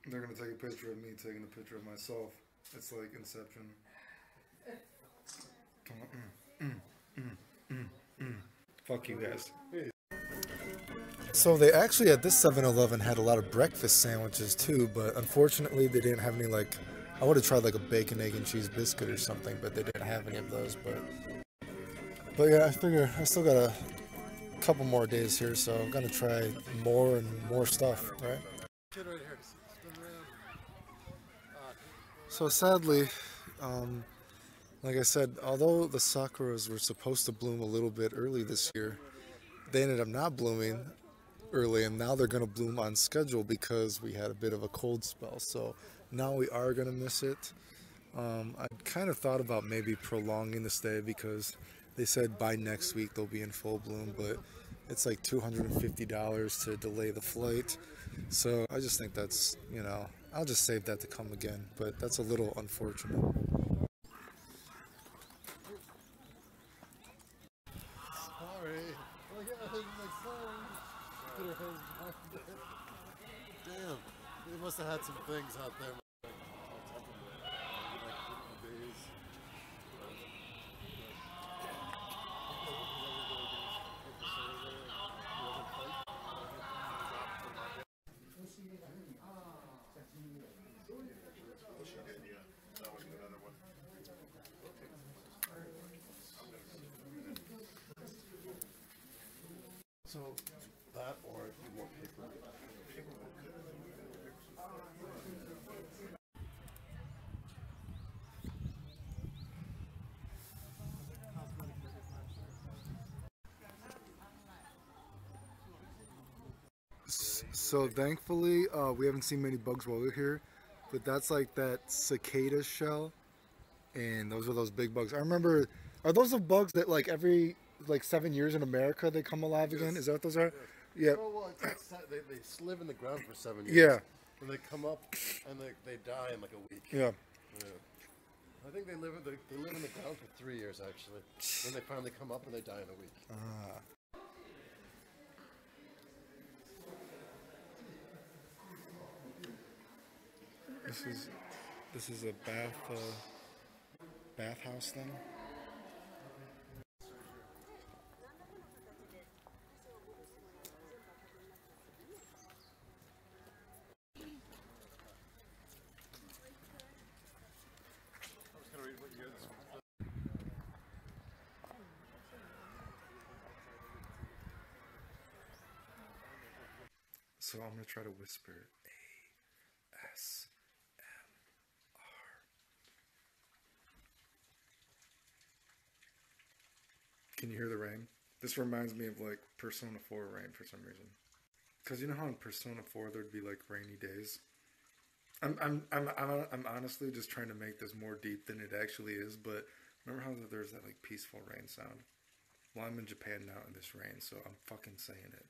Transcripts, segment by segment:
They're gonna take a picture of me taking a picture of myself. It's like Inception. Fuck you guys. So they actually at this 7-Eleven had a lot of breakfast sandwiches too, but unfortunately they didn't have any like. I would have tried like a bacon, egg, and cheese biscuit or something, but they didn't have any of those. But yeah, I figure I still got a couple more days here, so I'm gonna try more and more stuff, right? So sadly, um, like I said, although the sakuras were supposed to bloom a little bit early this year, they ended up not blooming early, and now they're going to bloom on schedule because we had a bit of a cold spell. So now we are going to miss it. I kind of thought about maybe prolonging the stay because they said by next week they'll be in full bloom, but it's like $250 to delay the flight. So I just think that's, I'll just save that to come again, but that's a little unfortunate. Sorry. Look at my son. Put her hands behind it. Damn. They must have had some things out there. So that or if you want paper. So thankfully, we haven't seen many bugs while we're here, but that's like that cicada shell, and those are those big bugs. I remember, are those the bugs that like every like 7 years in America they come alive again? Is that what those are? Yes. Yeah. Oh, well, they live in the ground for 7 years. Yeah. And they come up and they die in like a week. Yeah. Yeah. I think they live in the ground for 3 years actually. Then they finally come up and they die in a week. Ah. This is a bathhouse thing. So I'm gonna try to whisper ASMR. Can you hear the rain? This reminds me of like Persona 4 rain for some reason. Cause you know how in Persona 4 there'd be like rainy days. I'm honestly just trying to make this more deep than it actually is. But remember how there's that like peaceful rain sound? Well, I'm in Japan now in this rain, so I'm fucking saying it.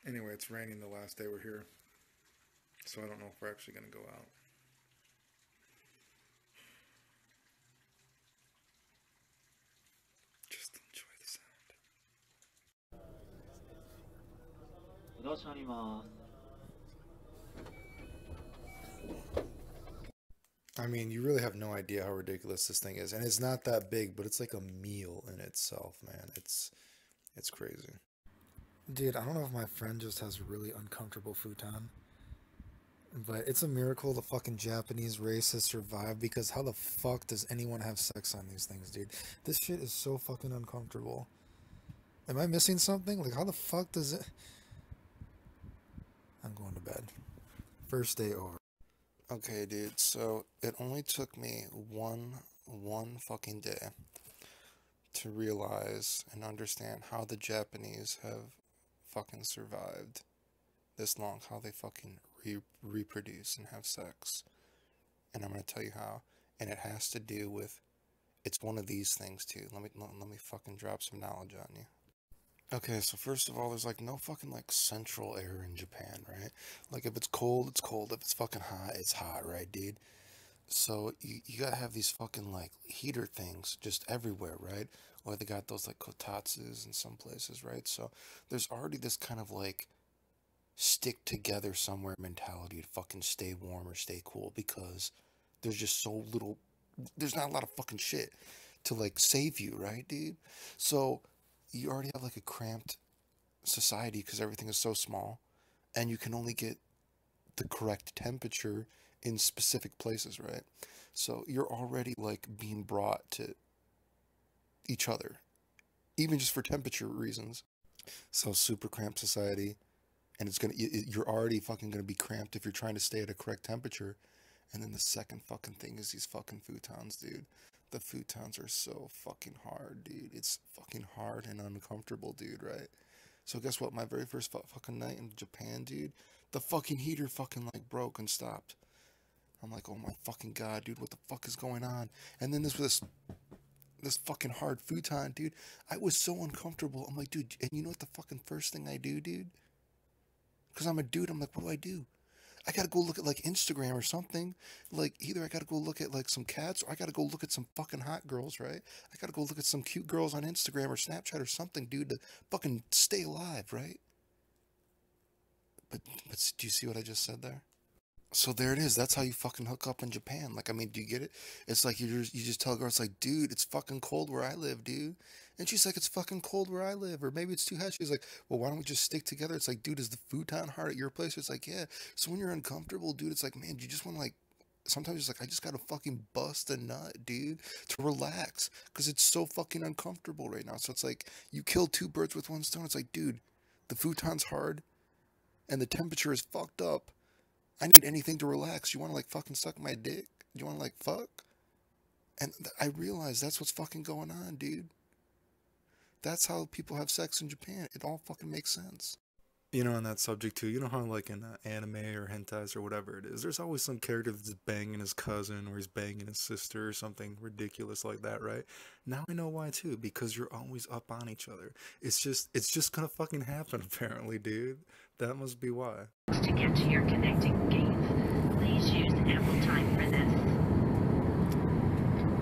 Anyway, it's raining the last day we're here, so I don't know if we're actually gonna go out. Just enjoy the sound. 移動車あります。 I mean, you really have no idea how ridiculous this thing is, and it's not that big, but it's like a meal in itself, man. It's crazy. Dude, I don't know if my friend just has a really uncomfortable futon, but it's a miracle the fucking Japanese race has survived because how the fuck does anyone have sex on these things, dude? This shit is so fucking uncomfortable. Am I missing something? Like, how the fuck does it... I'm going to bed. First day over. Okay, dude, so it only took me one fucking day to realize and understand how the Japanese have fucking survived this long, how they fucking reproduce and have sex. And I'm gonna tell you how. And it has to do with, it's one of these things too. Let me fucking drop some knowledge on you. Okay, so first of all, there's like no fucking like central air in Japan, right? Like if it's cold, it's cold. If it's fucking hot, it's hot, right, dude? So you gotta have these fucking like heater things just everywhere, right? Or they got those like kotatsus in some places, right? So there's already this kind of like stick together somewhere mentality to fucking stay warm or stay cool, because there's just so little, there's not a lot of fucking shit to like save you, right, dude? So you already have like a cramped society because everything is so small, and you can only get the correct temperature in specific places, right? So you're already like being brought to each other, even just for temperature reasons. So super cramped society, and you're already fucking gonna be cramped if you're trying to stay at a correct temperature. And then the second fucking thing is these fucking futons, dude. The futons are so fucking hard, dude. It's fucking hard and uncomfortable, dude, right? So guess what? My very first fucking night in Japan, dude, the fucking heater fucking like broke and stopped. I'm like, oh my fucking god, dude, what the fuck is going on? And then this fucking hard futon, dude. I was so uncomfortable. I'm like, dude, and you know what the fucking first thing I do, dude? Because I'm a dude, I'm like, what do? I gotta go look at like Instagram or something. Like either I gotta go look at like some cats, or I gotta go look at some fucking hot girls, right? I gotta go look at some cute girls on Instagram or Snapchat or something, dude, to fucking stay alive, right? But do you see what I just said there? So there it is. That's how you fucking hook up in Japan. Like, I mean, do you get it? It's like you just tell a girl, it's like, dude, it's fucking cold where I live, dude. And she's like, it's fucking cold where I live. Or maybe it's too hot. She's like, well, why don't we just stick together? It's like, dude, is the futon hard at your place? It's like, yeah. So when you're uncomfortable, dude, it's like, man, you just want to like, sometimes it's like, I just gotta fucking bust a nut, dude, to relax. Because it's so fucking uncomfortable right now. So it's like, you kill two birds with one stone. It's like, dude, the futon's hard and the temperature is fucked up. I need anything to relax. You want to like fucking suck my dick? You want to like fuck? And I realize that's what's fucking going on, dude. That's how people have sex in Japan. It all fucking makes sense. You know, on that subject too, you know how like in anime or hentais or whatever it is, there's always some character that's banging his cousin or he's banging his sister or something ridiculous like that, right? Now I know why too, because you're always up on each other. It's just gonna fucking happen apparently, dude. That must be why. To get to your connecting gate, please use ample time for this.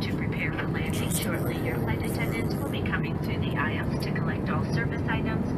To prepare for landing shortly, your flight attendants will be coming through the aisles to collect all service items